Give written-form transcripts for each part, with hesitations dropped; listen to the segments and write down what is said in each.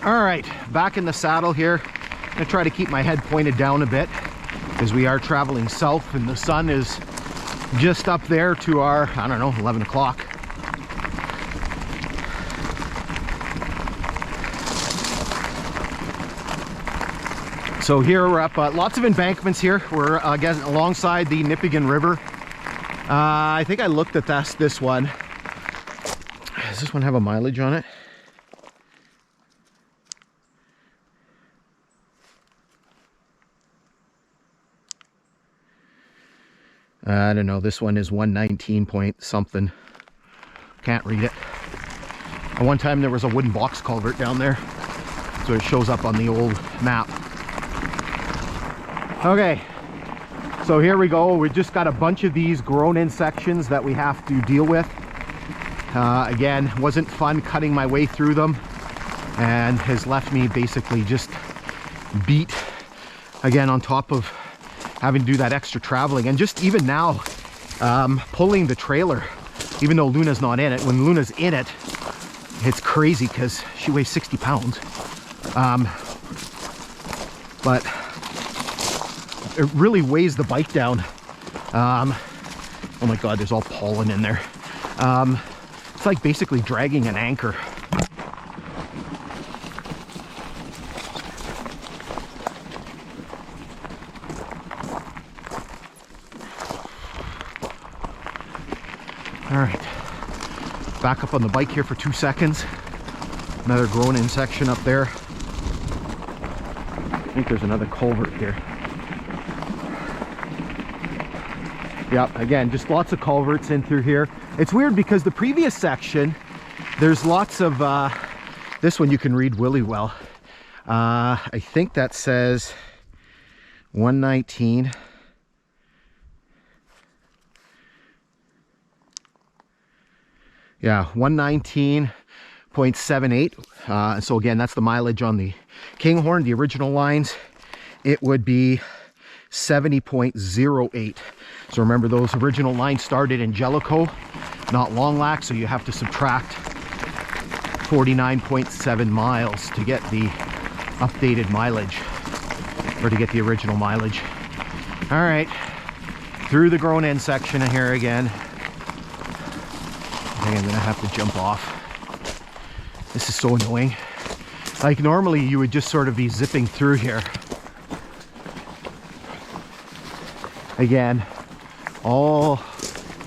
All right, back in the saddle here. I'm gonna try to keep my head pointed down a bit as we are traveling south and the sun is just up there to our, I don't know, 11 o'clock. So here we're up, lots of embankments here. We're again alongside the Nipigon River. I think I looked at this one. Does this one have a mileage on it? I don't know, this one is 119 point something. Can't read it. At one time there was a wooden box culvert down there, so it shows up on the old map. Okay, so here we go. We just got a bunch of these grown-in sections that we have to deal with. Again, wasn't fun cutting my way through them and has left me basically just beat again on top of having to do that extra traveling. And just even now, pulling the trailer, even though Luna's not in it, when Luna's in it, it's crazy because she weighs 60 pounds. But it really weighs the bike down. Oh my God, there's all pollen in there. It's like basically dragging an anchor. All right, back up on the bike here for 2 seconds. Another grown-in section up there. I think there's another culvert here. Yeah, again, just lots of culverts in through here. It's weird because the previous section, there's lots of, this one you can read really well. I think that says 119. Yeah, 119.78. So again, that's the mileage on the Kinghorn, the original lines. It would be 70.08. So remember, those original lines started in Jellicoe, not Long Lac, so you have to subtract 49.7 miles to get the updated mileage, or to get the original mileage. All right, through the grown-in section here again. I think I'm gonna have to jump off. This is so annoying. Like normally you would just sort of be zipping through here. Again, all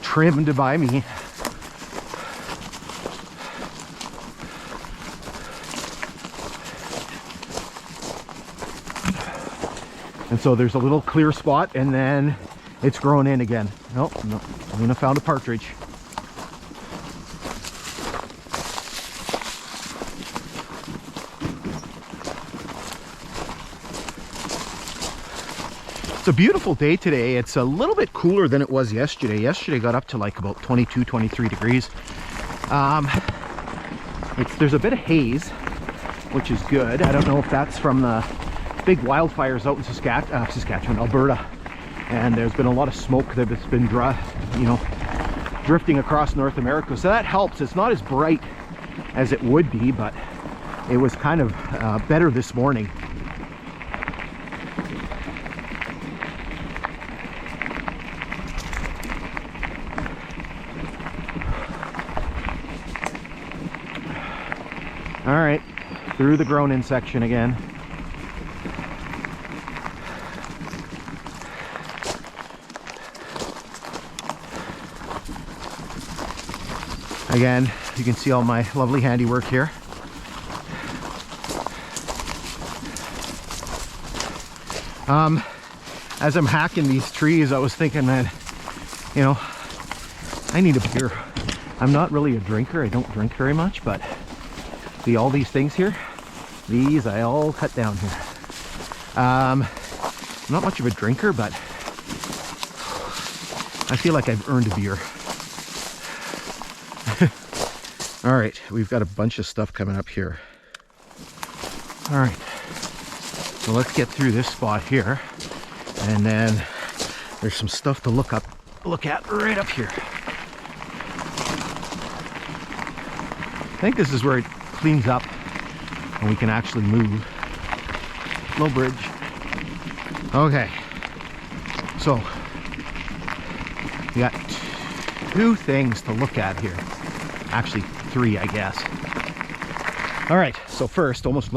trimmed by me. And so there's a little clear spot and then it's grown in again. Nope, no, Luna found a partridge. It's a beautiful day today. It's a little bit cooler than it was yesterday. Yesterday got up to like about 22, 23 degrees. There's a bit of haze, which is good. I don't know if that's from the big wildfires out in Saskatchewan, Alberta. And there's been a lot of smoke that's been drifting across North America. So that helps. It's not as bright as it would be, but it was kind of better this morning. All right, through the grown-in section again. Again, you can see all my lovely handiwork here. As I'm hacking these trees, I was thinking, man, you know, I need a beer. I'm not really a drinker. I don't drink very much, but see all these things here? These I all cut down here. I'm not much of a drinker, but I feel like I've earned a beer. All right, we've got a bunch of stuff coming up here. All right, so let's get through this spot here, and then there's some stuff to look at right up here. I think this is where it cleans up and we can actually move. Low bridge. Okay, so we got two things to look at here. Actually, three, I guess. All right, so first, almost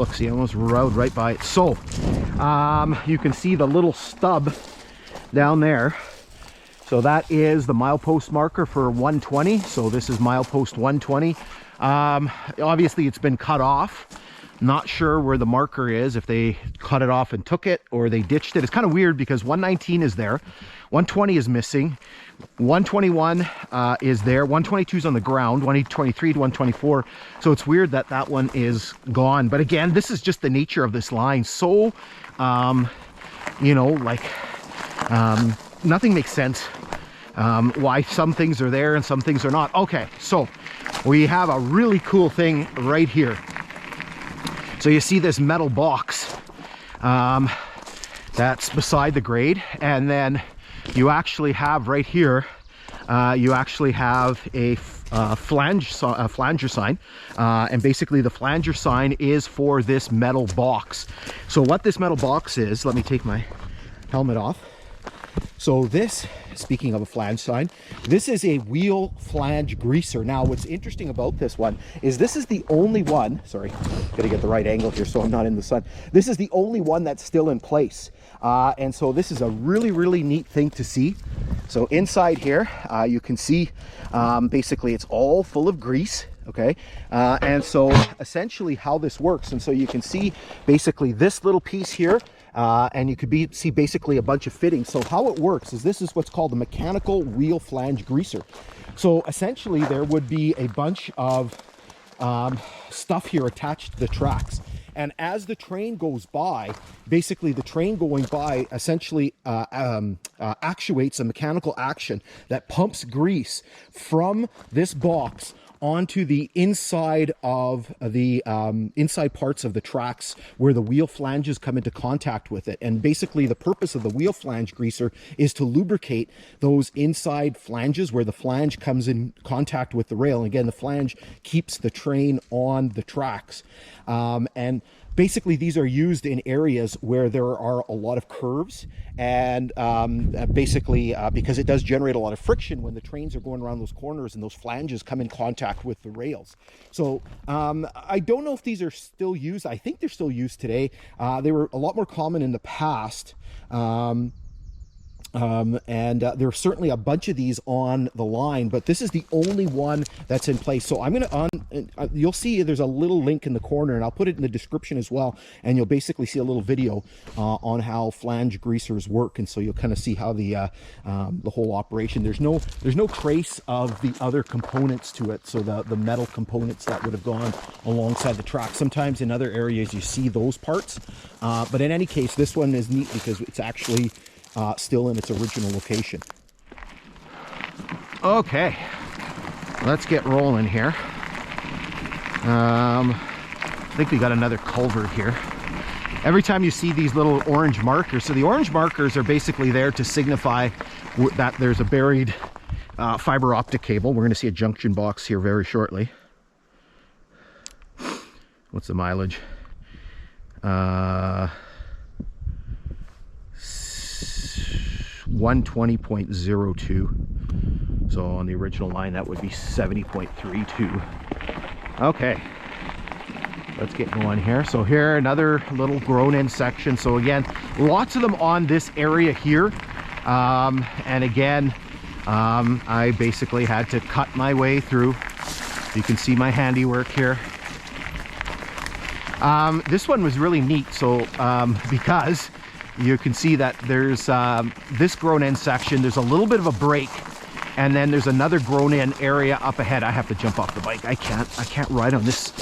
rode right by it. So you can see the little stub down there. So that is the milepost marker for 120. So this is milepost 120. Obviously it's been cut off. Not sure where the marker is, if they cut it off and took it or they ditched it. It's kind of weird because 119 is there, 120 is missing, 121 is there, 122 is on the ground, 123 to 124. So it's weird that that one is gone. But again, this is just the nature of this line. So, you know, like nothing makes sense. Why some things are there and some things are not. Okay, so we have a really cool thing right here. So you see this metal box that's beside the grade, and then you actually have right here, you actually have a flanger sign, and basically the flanger sign is for this metal box. So what this metal box is, let me take my helmet off. So this, speaking of a flange sign, this is a wheel flange greaser. Now what's interesting about this one is this is the only one, sorry, gotta get the right angle here so I'm not in the sun. This is the only one that's still in place. And so this is a really, really neat thing to see. So inside here, you can see basically it's all full of grease. Okay, and so essentially how this works, and so you can see basically this little piece here, and you could see basically a bunch of fittings. So how it works is this is what's called the mechanical wheel flange greaser. So essentially there would be a bunch of stuff here attached to the tracks. And as the train goes by, basically the train going by essentially actuates a mechanical action that pumps grease from this box onto the inside of the inside parts of the tracks where the wheel flanges come into contact with it. And basically the purpose of the wheel flange greaser is to lubricate those inside flanges where the flange comes in contact with the rail. And again, the flange keeps the train on the tracks. And basically these are used in areas where there are a lot of curves, and basically because it does generate a lot of friction when the trains are going around those corners and those flanges come in contact with the rails. So I don't know if these are still used. I think they're still used today. They were a lot more common in the past. There are certainly a bunch of these on the line, but this is the only one that's in place. So I'm going to, you'll see there's a little link in the corner, and I'll put it in the description as well. And you'll basically see a little video on how flange greasers work. And so you'll kind of see how the whole operation, there's no trace of the other components to it. So the metal components that would have gone alongside the track. Sometimes in other areas you see those parts. But in any case, this one is neat because it's actually still in its original location. Okay, let's get rolling here. I think we got another culvert here. Every time you see these little orange markers, so the orange markers are basically there to signify that there's a buried fiber optic cable. We're going to see a junction box here very shortly. What's the mileage? 120.02. So on the original line that would be 70.32. Okay, let's get going here. So here another little grown in section. So again, lots of them on this area here, and again I basically had to cut my way through. You can see my handiwork here. This one was really neat, so because you can see that there's this grown in section, there's a little bit of a break, and then there's another grown in area up ahead. I have to jump off the bike. I can't ride on this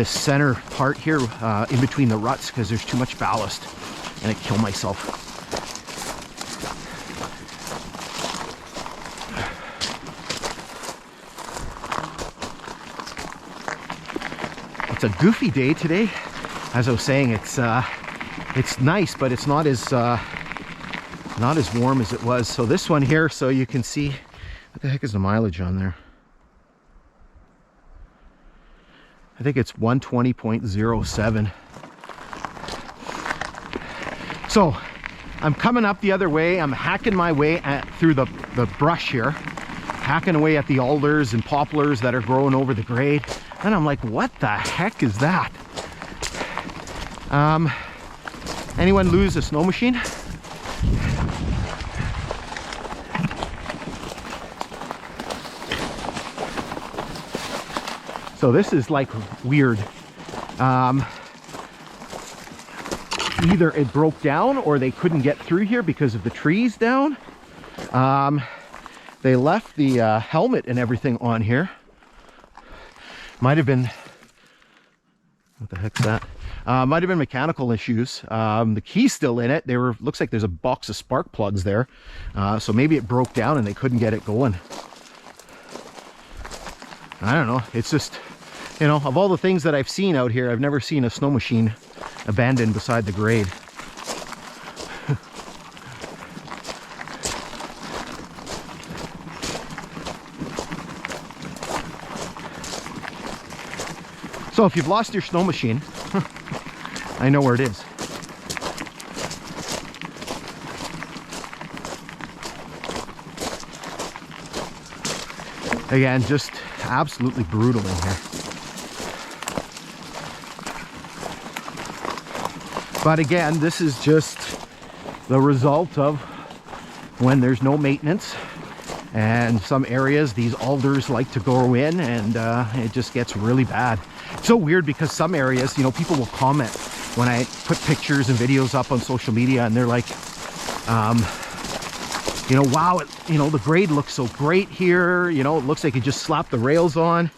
center part here in between the ruts because there's too much ballast and I kill myself. It's a goofy day today. As I was saying, it's nice, but it's not as warm as it was. So this one here, so you can see, what the heck is the mileage on there? I think it's 120.07. So I'm coming up the other way. I'm hacking my way through the brush here, hacking away at the alders and poplars that are growing over the grade. And I'm like, what the heck is that? Anyone lose a snow machine? So this is like weird. Either it broke down or they couldn't get through here because of the trees down. They left the helmet and everything on here. Might have been, what the heck's that? Might have been mechanical issues. The key's still in it. Looks like there's a box of spark plugs there. So maybe it broke down and they couldn't get it going. I don't know. It's just, you know, of all the things that I've seen out here, I've never seen a snow machine abandoned beside the grade. So if you've lost your snow machine, I know where it is. Again, just absolutely brutal in here. But again, this is just the result of when there's no maintenance, and some areas these alders like to go in, and it just gets really bad. It's so weird because some areas, you know, people will comment when I put pictures and videos up on social media, and they're like, you know, wow, you know, the grade looks so great here, you know, it looks like you just slapped the rails on.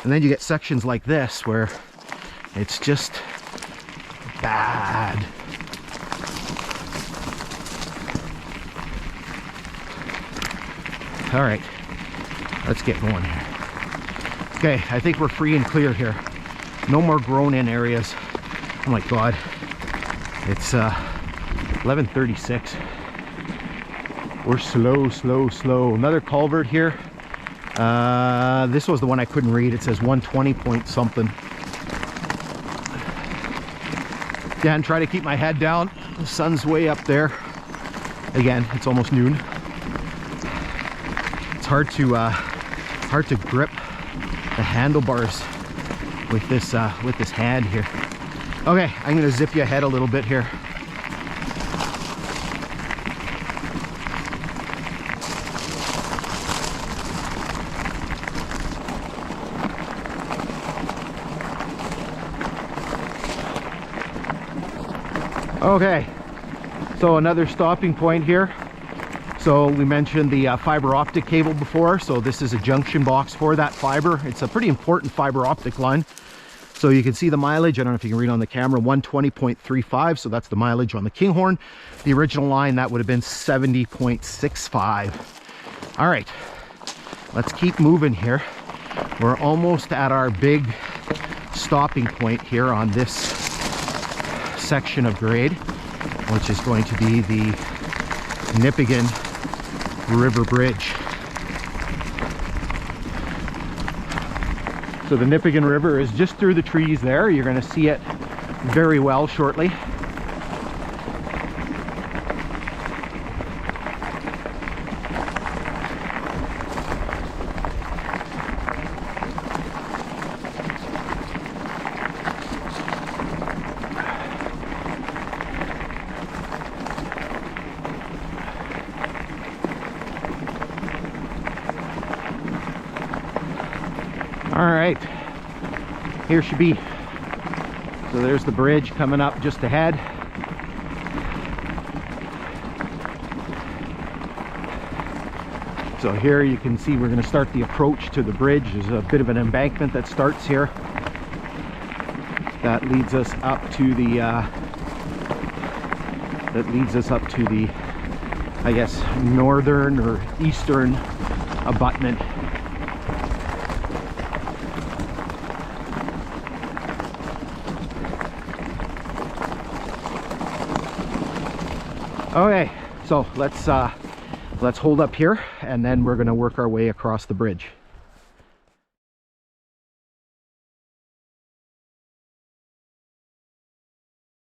And then you get sections like this where it's just bad. All right, let's get going here. Okay, I think we're free and clear here. No more grown in areas. Oh my God, it's 11:36. We're slow. Another culvert here. This was the one I couldn't read. It says 120 point something. Again, try to keep my head down. The sun's way up there. Again, it's almost noon. It's hard to grip the handlebars with this hand here. Okay, I'm gonna zip you ahead a little bit here. Okay, so another stopping point here. So we mentioned the fiber optic cable before, so this is a junction box for that fiber. It's a pretty important fiber optic line. So you can see the mileage, I don't know if you can read on the camera, 120.35, so that's the mileage on the Kinghorn. The original line, that would have been 70.65. All right, let's keep moving here. We're almost at our big stopping point here on this section of grade, which is going to be the Nipigon River Bridge. So the Nipigon River is just through the trees there. You're going to see it very well shortly. All right, here should be, so there's the bridge coming up just ahead. So here you can see we're going to start the approach to the bridge. There's a bit of an embankment that starts here. That leads us up to the, I guess, northern or eastern abutment. Okay, so let's hold up here, and then we're going to work our way across the bridge.